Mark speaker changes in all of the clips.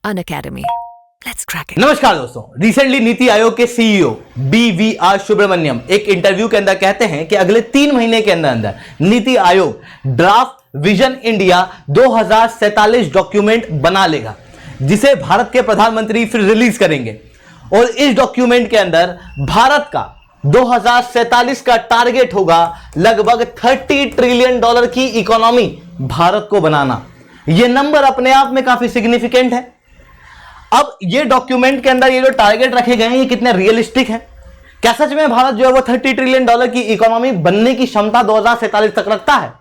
Speaker 1: Unacademy. Let's crack it.
Speaker 2: नमस्कार दोस्तों, recently NITI Aayog के सीईओ BVR सुब्रमण्यम एक इंटरव्यू के अंदर कहते हैं कि अगले 3 महीने के अंदर अंदर NITI Aayog draft vision India 2047 document बना लेगा, जिसे भारत के प्रधानमंत्री फिर रिलीज करेंगे। और इस डॉक्यूमेंट के अंदर भारत का 2047 का टारगेट होगा लगभग $30 ट्रिलियन की इकोनॉमी भारत को बनाना। यह नंबर अपने आप में काफी सिग्निफिकेंट है। अब ये डॉक्यूमेंट के अंदर ये जो टारगेट रखे गए हैं ये कितने रियलिस्टिक हैं? क्या सच में भारत जो है वो $30 ट्रिलियन की इकोनॉमी बनने की क्षमता 2047 तक रखता है?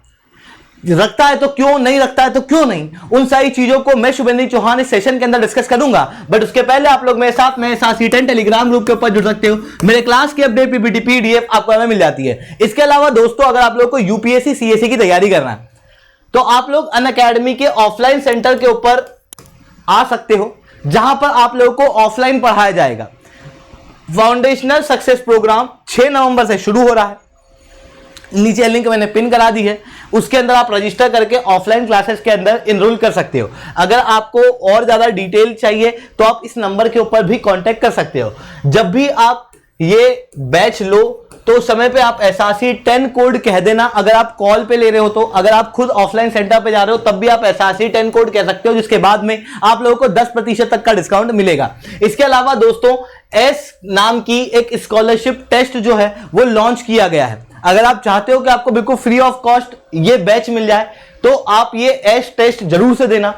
Speaker 2: रखता है तो क्यों, नहीं रखता है तो क्यों नहीं? उन सारी चीजों को मैं शुभेंदु चौहान इस सेशन के अंदर डिस्कस करूंगा। बट उसके पहले आप लोग मेरे साथ C10 टेलीग्राम ग्रुप के ऊपर जुड़ सकते हो। मेरे क्लास की अपडेट पीपीटी PDF आपको हमें मिल जाती है। इसके अलावा दोस्तों, अगर आप लोग को यूपीएससी CSE की तैयारी करना है तो आप लोग अनअकैडमी के ऑफलाइन सेंटर के ऊपर आ सकते हो, जहां पर आप लोगों को ऑफलाइन पढ़ाया जाएगा। फाउंडेशनल सक्सेस प्रोग्राम 6 नवंबर से शुरू हो रहा है। नीचे लिंक मैंने पिन करा दी है, उसके अंदर आप रजिस्टर करके ऑफलाइन क्लासेस के अंदर इनरोल कर सकते हो। अगर आपको और ज्यादा डिटेल चाहिए तो आप इस नंबर के ऊपर भी कांटेक्ट कर सकते हो। जब भी आप ये बैच लो तो समय पे आप SRC 10 कोड कह देना। अगर आप कॉल पे ले रहे हो तो, अगर आप खुद ऑफलाइन सेंटर पे जा रहे हो तब भी आप SRC 10 कोड कह सकते हो, जिसके बाद में आप लोगों को 10% तक का डिस्काउंट मिलेगा। इसके अलावा दोस्तों, एस नाम की एक स्कॉलरशिप टेस्ट जो है वो लॉन्च किया गया है। अगर आप चाहते हो कि आपको बिल्कुल फ्री ऑफ कॉस्ट ये बैच मिल जाए तो आप ये एस टेस्ट जरूर से देना।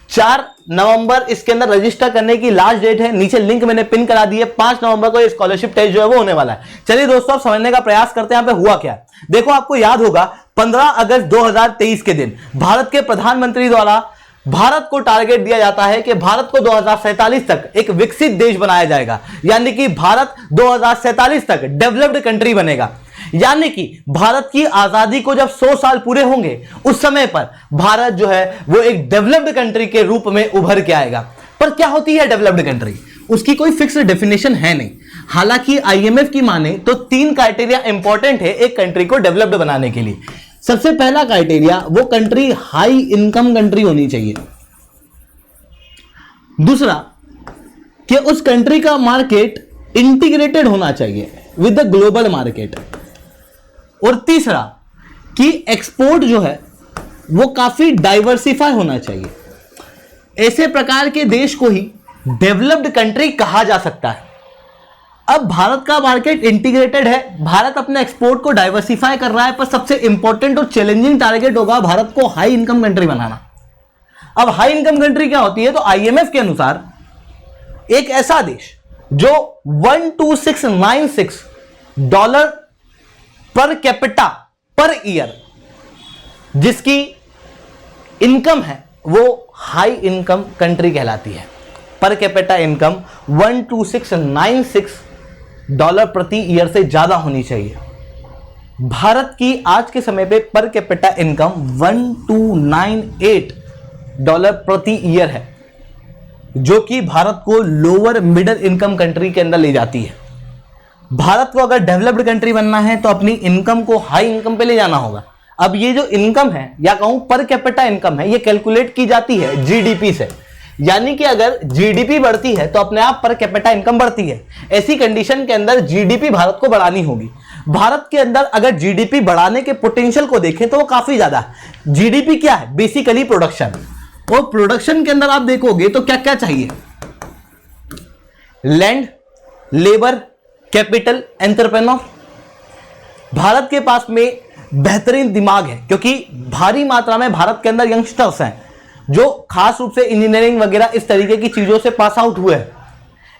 Speaker 2: 4 नवंबर इसके अंदर रजिस्टर करने की लास्ट डेट है। नीचे लिंक मैंने पिन करा दी है। 5 नवंबर को ये स्कॉलरशिप टेस्ट जो है वो होने वाला है। चलिए दोस्तों, आप समझने का प्रयास करते हैं यहां पे हुआ क्या है। देखो, आपको याद होगा 15 अगस्त 2023 के दिन भारत के प्रधानमंत्री द्वारा भारत को टारगेट दिया जाता है कि भारत को 2047 तक एक विकसित देश बनाया जाएगा, यानी कि भारत 2047 तक डेवलप्ड कंट्री बनेगा। यानी कि भारत की आजादी को जब 100 साल पूरे होंगे उस समय पर भारत जो है वो एक डेवलप्ड कंट्री के रूप में उभर के आएगा। पर क्या होती है डेवलप्ड कंट्री? उसकी कोई फिक्स डेफिनेशन है नहीं। हालांकि IMF की माने तो 3 क्राइटेरिया इंपॉर्टेंट है एक कंट्री को डेवलप्ड बनाने के लिए। सबसे पहला क्राइटेरिया, वो कंट्री हाई इनकम कंट्री होनी चाहिए। दूसरा, कि उस कंट्री का मार्केट इंटीग्रेटेड होना चाहिए विद द ग्लोबल मार्केट। और तीसरा, कि एक्सपोर्ट जो है वो काफी डाइवर्सिफाई होना चाहिए। ऐसे प्रकार के देश को ही डेवलप्ड कंट्री कहा जा सकता है। अब भारत का मार्केट इंटीग्रेटेड है, भारत अपने एक्सपोर्ट को डाइवर्सिफाई कर रहा है, पर सबसे इंपॉर्टेंट और चैलेंजिंग टारगेट होगा भारत को हाई इनकम कंट्री बनाना। अब हाई इनकम कंट्री क्या होती है? तो IMF के अनुसार एक ऐसा देश जो $12696 पर कैपिटा पर ईयर जिसकी इनकम है वो हाई इनकम कंट्री कहलाती है। पर कैपिटा इनकम $12696 प्रति ईयर से ज्यादा होनी चाहिए। भारत की आज के समय पे पर कैपिटा इनकम $1298 प्रति ईयर है, जो कि भारत को लोअर मिडिल इनकम कंट्री के अंदर ले जाती है। भारत को अगर डेवलप्ड कंट्री बनना है तो अपनी इनकम को हाई इनकम पे ले जाना होगा। अब ये जो इनकम है या कहूं पर कैपिटा इनकम है, ये कैलकुलेट की जाती है GDP से। यानी कि अगर GDP बढ़ती है तो अपने आप पर कैपिटा इनकम बढ़ती है। ऐसी कंडीशन के अंदर GDP भारत को बढ़ानी होगी। भारत के अंदर अगर GDP बढ़ाने के पोटेंशियल को देखें तो वो काफी ज्यादा है। GDP क्या है? Basically production. और प्रोडक्शन के अंदर आप देखोगे तो क्या क्या चाहिए? Land, labour, capital, entrepreneur. Bharat के पास में बेहतरीन दिमाग है, क्योंकि भारी मात्रा में भारत के अंदर यंगस्टर्स हैं जो खास रूप से इंजीनियरिंग वगैरह इस तरीके की चीजों से पास आउट हुए हैं।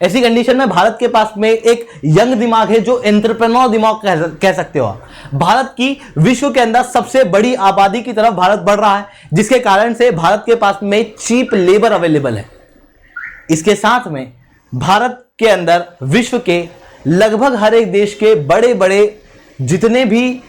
Speaker 2: ऐसी कंडीशन में भारत के पास में एक यंग दिमाग है जो एंटरप्रेन्योर दिमाग कह सकते हो आप। भारत की विश्व के अंदर सबसे बड़ी आबादी की तरफ भारत बढ़ रहा है, जिसके कारण से भारत के पास में चीप लेबर अवेलेबल है। इसके साथ में भारत के अंदर विश्व के लगभग हर एक देश के बड़े बड़े जितने भी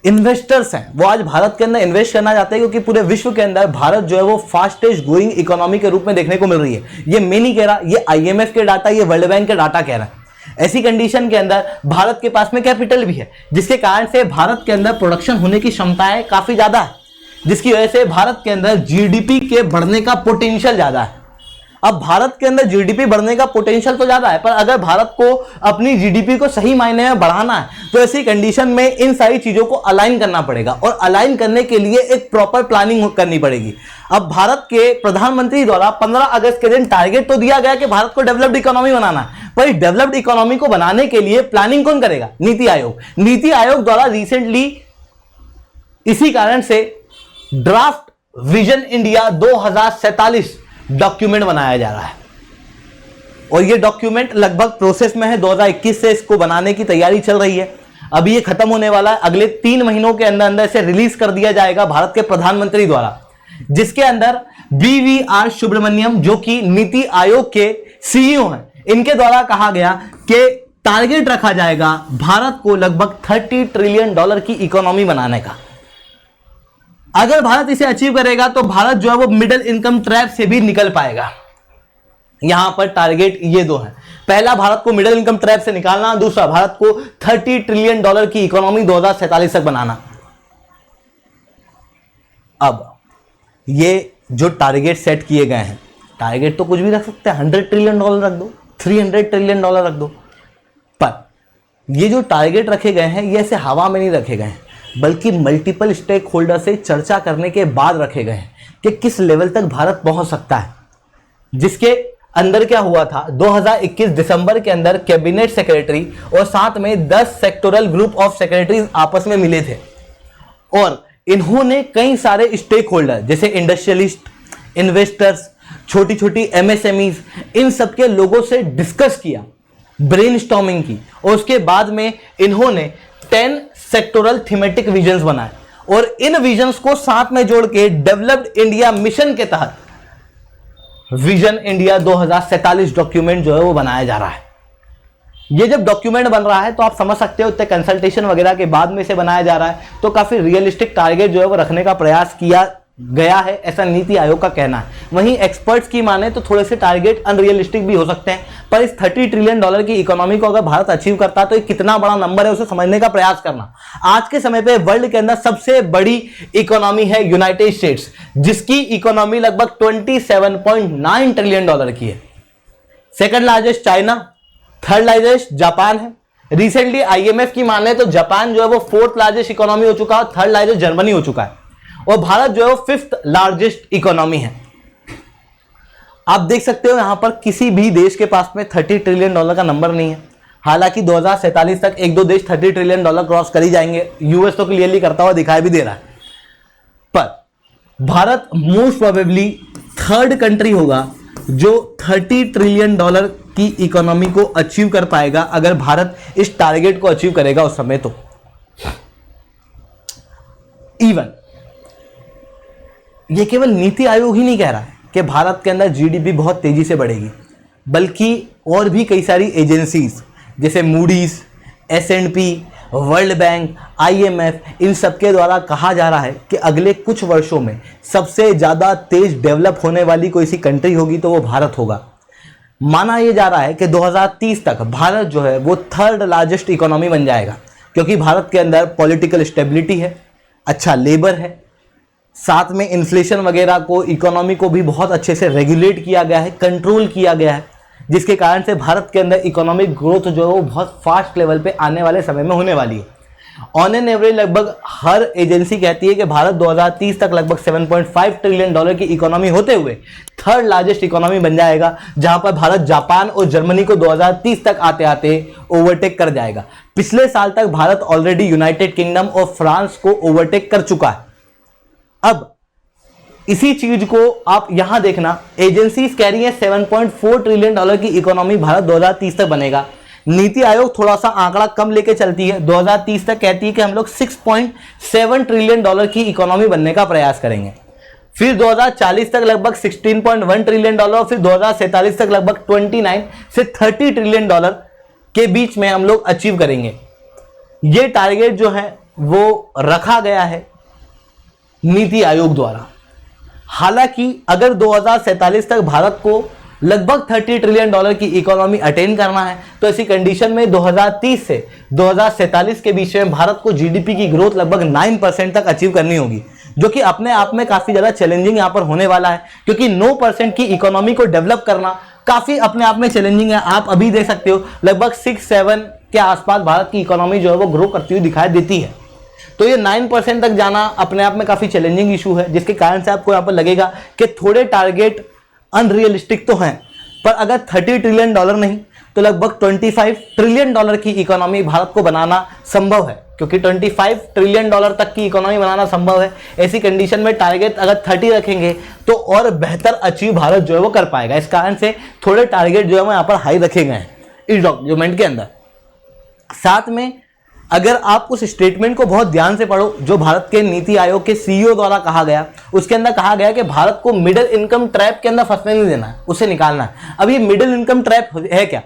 Speaker 2: इन्वेस्टर्स हैं वो आज भारत के अंदर इन्वेस्ट करना चाहते हैं, क्योंकि पूरे विश्व के अंदर भारत जो है वो फास्टेस्ट ग्रोइंग इकोनॉमी के रूप में देखने को मिल रही है। ये मैं नहीं कह रहा, ये IMF के डाटा, ये वर्ल्ड बैंक के डाटा कह रहा है। ऐसी कंडीशन के अंदर भारत के पास में कैपिटल भी है, जिसके कारण से भारत के अंदर प्रोडक्शन होने की क्षमताएं काफी ज्यादा है, जिसकी वजह से भारत के अंदर GDP के बढ़ने का पोटेंशियल ज्यादा है। अब भारत के अंदर जीडीपी बढ़ने का पोटेंशियल तो ज्यादा है, पर अगर भारत को अपनी जीडीपी को सही मायने में बढ़ाना है तो ऐसी कंडीशन में इन सारी चीजों को अलाइन करना पड़ेगा, और अलाइन करने के लिए एक प्रॉपर प्लानिंग करनी पड़ेगी। अब भारत के प्रधानमंत्री द्वारा 15 अगस्त के दिन टारगेट तो दिया गया कि भारत को डेवलप्ड इकोनॉमी बनाना है, पर इस डेवलप्ड इकोनॉमी को बनाने के लिए प्लानिंग कौन करेगा? नीति आयोग। नीति आयोग द्वारा रिसेंटली इसी कारण से ड्राफ्ट विजन इंडिया 2047 डॉक्यूमेंट बनाया जा रहा है, और यह डॉक्यूमेंट लगभग प्रोसेस में है। 2021 से इसको बनाने की तैयारी चल रही है। अभी ये खत्म होने वाला है, अगले 3 महीनों के अंदर अंदर इसे रिलीज कर दिया जाएगा भारत के प्रधानमंत्री द्वारा, जिसके अंदर BVR सुब्रमण्यम जो कि नीति आयोग के CEO हैं, इनके द्वारा कहा गया कि टारगेट रखा जाएगा भारत को लगभग $30 ट्रिलियन की इकोनॉमी बनाने का। अगर भारत इसे अचीव करेगा तो भारत जो है वो मिडिल इनकम ट्रैप से भी निकल पाएगा। यहां पर टारगेट ये दो हैं, पहला भारत को मिडिल इनकम ट्रैप से निकालना, दूसरा भारत को $30 ट्रिलियन की इकोनॉमी 2047 तक बनाना। अब ये जो टारगेट सेट किए गए हैं, टारगेट तो कुछ भी रख सकते हैं, $100 ट्रिलियन रख दो, $300 ट्रिलियन रख दो, पर ये जो टारगेट रखे गए हैं ये ऐसे हवा में नहीं रखे गए हैं, बल्कि मल्टीपल स्टेक होल्डर से चर्चा करने के बाद रखे गए हैं कि किस लेवल तक भारत पहुंच सकता है। जिसके अंदर क्या हुआ था, 2021 दिसंबर के अंदर कैबिनेट सेक्रेटरी और साथ में 10 सेक्टोरल ग्रुप ऑफ सेक्रेटरीज आपस में मिले थे, और इन्होंने कई सारे स्टेक होल्डर जैसे इंडस्ट्रियलिस्ट, इन्वेस्टर्स, छोटी छोटी MSMEs, इन सबके लोगों से डिस्कस किया, ब्रेनस्टॉर्मिंग की, और उसके बाद में इन्होंने 10 सेक्टोरल थीमेटिक विजन्स बनाए, और इन विजन्स को साथ में जोड़ के डेवलप्ड इंडिया मिशन के तहत विजन इंडिया 2047 डॉक्यूमेंट जो है वो बनाया जा रहा है। ये जब डॉक्यूमेंट बन रहा है तो आप समझ सकते हो इतने कंसल्टेशन वगैरह के बाद में से बनाया जा रहा है, तो काफी रियलिस्टिक टारगेट जो है वो रखने का प्रयास किया गया है, ऐसा नीति आयोग का कहना है। वहीं एक्सपर्ट्स की माने तो थोड़े से टारगेट अनरियलिस्टिक भी हो सकते हैं, पर इस $30 ट्रिलियन की इकोनॉमी को अगर भारत अचीव करता है तो ये कितना बड़ा नंबर है उसे समझने का प्रयास करना। आज के समय पे वर्ल्ड के अंदर सबसे बड़ी इकोनॉमी है यूनाइटेड स्टेट्स, जिसकी इकोनॉमी लगभग $27.9 ट्रिलियन की है। Second largest China, third largest Japan है। रिसेंटली IMF की माने तो जापान जो है वो 4th लार्जेस्ट इकोनॉमी हो चुका है, थर्ड लार्जेस्ट जर्मनी हो चुका है, और भारत जो है 5th लार्जेस्ट इकोनॉमी है। आप देख सकते हो यहां पर किसी भी देश के पास में $30 ट्रिलियन का नंबर नहीं है। हालांकि 2047 तक 1-2 देश $30 ट्रिलियन क्रॉस कर ही जाएंगे, यूएस तो क्लियरली करता हुआ दिखाई भी दे रहा है, पर Bharat most probably 3rd country होगा जो $30 ट्रिलियन की इकोनॉमी को अचीव कर पाएगा, अगर भारत इस टारगेट को अचीव करेगा उस समय। तो इवन ये केवल नीति आयोग ही नहीं कह रहा है कि भारत के अंदर जीडीपी बहुत तेजी से बढ़ेगी, बल्कि और भी कई सारी एजेंसीज जैसे Moody's, S&P, world bank, IMF, इन सबके द्वारा कहा जा रहा है कि अगले कुछ वर्षों में सबसे ज्यादा तेज डेवलप होने वाली कोई सी कंट्री होगी तो वो भारत होगा। माना यह जा रहा है कि 2030 तक भारत जो है वो 3rd लार्जेस्ट इकोनॉमी बन जाएगा, क्योंकि भारत के अंदर पॉलिटिकल स्टेबिलिटी है, अच्छा लेबर है, साथ में इन्फ्लेशन वगैरह को, इकोनॉमी को भी बहुत अच्छे से रेगुलेट किया गया है, कंट्रोल किया गया है, जिसके कारण से भारत के अंदर इकोनॉमिक ग्रोथ जो है वो बहुत फास्ट लेवल पे आने वाले समय में होने वाली है। ऑन एन एवरेज लगभग हर एजेंसी कहती है कि भारत 2030 तक लगभग $7.5 ट्रिलियन की इकोनॉमी होते हुए 3rd लार्जेस्ट इकोनॉमी बन जाएगा, जहां पर भारत जापान और जर्मनी को 2030 तक आते आते ओवरटेक कर जाएगा। पिछले साल तक भारत ऑलरेडी यूनाइटेड किंगडम और फ्रांस को ओवरटेक कर चुका है। अब इसी चीज को आप यहां देखना, एजेंसीज कह रही है $7.4 ट्रिलियन की इकोनॉमी भारत 2030 तक बनेगा। नीति आयोग थोड़ा सा आंकड़ा कम लेके चलती है, 2030 तक कहती है कि हम लोग $6.7 ट्रिलियन की इकोनॉमी बनने का प्रयास करेंगे। फिर 2040 तक लगभग $16.1 ट्रिलियन, फिर 2047 तक लगभग 29 से 30 ट्रिलियन डॉलर के बीच में हम लोग अचीव करेंगे। ये टारगेट जो है वो रखा गया है नीति आयोग द्वारा। हालांकि अगर 2047 तक भारत को लगभग $30 ट्रिलियन की इकोनॉमी अटेन करना है तो ऐसी कंडीशन में 2030 से 2047 के बीच में भारत को जीडीपी की ग्रोथ लगभग 9% तक अचीव करनी होगी, जो कि अपने आप में काफी ज्यादा चैलेंजिंग यहां पर होने वाला है, क्योंकि 9% की इकोनॉमी को डेवलप करना काफी अपने आप में चैलेंजिंग है। आप अभी देख सकते हो लगभग 6-7 के आसपास भारत की इकोनॉमी जो है वो ग्रो करती हुई दिखाई देती है, तो ये 9% तक जाना अपने आप में काफी चैलेंजिंग इशू है, जिसके कारण से आपको यहां पर लगेगा कि थोड़े टारगेट अनरियलिस्टिक तो हैं, पर अगर $30 ट्रिलियन नहीं तो लगभग $25 ट्रिलियन की इकोनॉमी भारत को बनाना संभव है, क्योंकि $25 ट्रिलियन तक की इकोनॉमी बनाना संभव है। ऐसी कंडीशन में टारगेट अगर 30 रखेंगे तो और बेहतर अचीव भारत जो है वो कर पाएगा। इस कारण से थोड़े टारगेट जो है वो यहाँ पर हाई रखे गए हैं इस डॉक्यूमेंट के अंदर। साथ में अगर आप उस स्टेटमेंट को बहुत ध्यान से पढ़ो जो भारत के नीति आयोग के सीईओ द्वारा कहा गया, उसके अंदर कहा गया कि भारत को मिडिल इनकम ट्रैप के अंदर फंसने नहीं देना है, उसे निकालना है। अब ये मिडिल इनकम ट्रैप है क्या?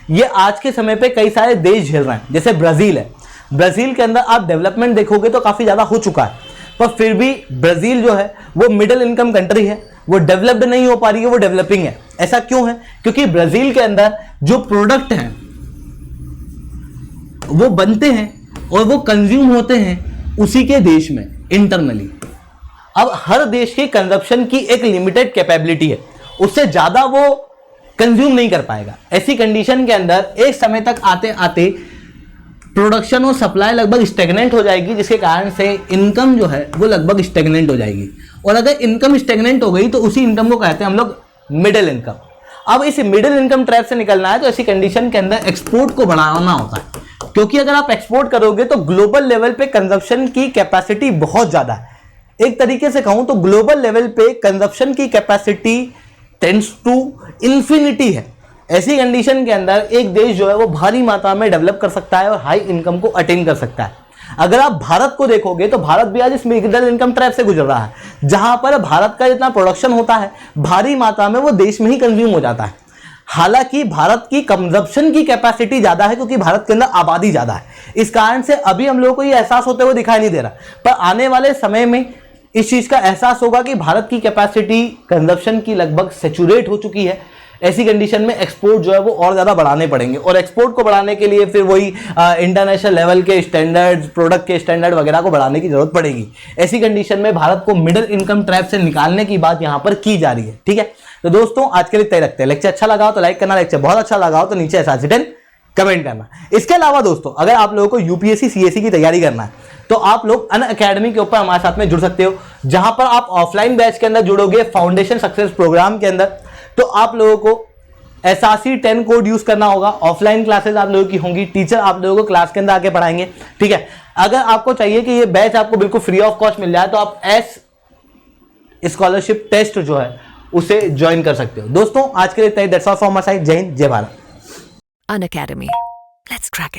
Speaker 2: ये आज के समय पे कई सारे देश झेल रहे हैं, जैसे ब्राजील है। ब्राजील के अंदर आप डेवलपमेंट देखोगे तो काफी ज्यादा हो चुका है, पर फिर भी ब्राजील जो है वो मिडिल इनकम कंट्री है, वो डेवलप्ड नहीं हो पा रही है, वो डेवलपिंग है। ऐसा क्यों है? क्योंकि ब्राजील के अंदर जो प्रोडक्ट हैं वो बनते हैं और वो कंज्यूम होते हैं उसी के देश में इंटरनली। अब हर देश के कंजप्शन की एक लिमिटेड कैपेबिलिटी है, उससे ज्यादा वो कंज्यूम नहीं कर पाएगा। ऐसी कंडीशन के अंदर एक समय तक आते आते प्रोडक्शन और सप्लाई लगभग स्टेगनेंट हो जाएगी, जिसके कारण से इनकम जो है वो लगभग स्टेगनेंट हो जाएगी। और अगर इनकम स्टेगनेंट हो गई तो उसी इनकम को कहते हैं हम लोग मिडिल इनकम। अब इस मिडिल इनकम ट्रैप से निकलना है तो ऐसी कंडीशन के अंदर एक्सपोर्ट को बढ़ाना होता है, क्योंकि अगर आप एक्सपोर्ट करोगे तो ग्लोबल लेवल पे कंजप्शन की कैपेसिटी बहुत ज्यादा है। एक तरीके से कहूं तो ग्लोबल लेवल पे कंजप्शन की कैपेसिटी टेंड्स टू इंफिनिटी है। ऐसी कंडीशन के अंदर एक देश जो है वो भारी मात्रा में डेवलप कर सकता है और हाई इनकम को अटेन कर सकता है। अगर आप भारत को देखोगे तो भारत भी आज इस मिडिल इनकम ट्रैप से गुजर रहा है, जहां पर भारत का जितना प्रोडक्शन होता है भारी मात्रा में वो देश में ही कंज्यूम हो जाता है। हालांकि भारत की कंजप्शन की कैपेसिटी ज्यादा है, क्योंकि भारत के अंदर आबादी ज्यादा है। इस कारण से अभी हम लोगों को ये एहसास होते हुए दिखाई नहीं दे रहा, पर आने वाले समय में इस चीज का एहसास होगा कि भारत की कैपेसिटी कंजप्शन की लगभग सैचुरेट हो चुकी है। ऐसी कंडीशन में एक्सपोर्ट जो है वो और ज्यादा बढ़ाने पड़ेंगे, और एक्सपोर्ट को बढ़ाने के लिए फिर वही इंटरनेशनल लेवल के स्टैंडर्ड्स, प्रोडक्ट के स्टैंडर्ड वगैरह को बढ़ाने की जरूरत पड़ेगी। ऐसी कंडीशन में भारत को मिडिल इनकम ट्रैप से निकालने की बात यहां पर की जा रही है। ठीक है, तो दोस्तों आज के लिए तय रखते हैं। लेक्चर अच्छा लगा हो तो लाइक करना, लेक्चर बहुत अच्छा लगा हो तो नीचे SRC10 कमेंट करना। इसके अलावा दोस्तों अगर आप लोगों को यूपीएससी सीएससी की तैयारी करना है तो आप लोग अनअकैडमी के ऊपर हमारे साथ में जुड़ सकते हो, जहां पर आप ऑफलाइन बैच के अंदर जुड़ोगे फाउंडेशन सक्सेस प्रोग्राम के अंदर, तो आप लोगों को SRC10 कोड यूज करना होगा। ऑफलाइन क्लासेस आप लोगों की होंगी, टीचर आप लोगों को क्लास के अंदर आके पढ़ाएंगे। ठीक है, अगर आपको चाहिए कि ये बैच आपको बिल्कुल फ्री ऑफ कॉस्ट मिल जाए तो आप स्कॉलरशिप टेस्ट जो है उसे ज्वाइन कर सकते हो। दोस्तों आज के लिए that's all from my side. जय हिंद, जय Bharat.
Speaker 1: Unacademy. Let's crack it.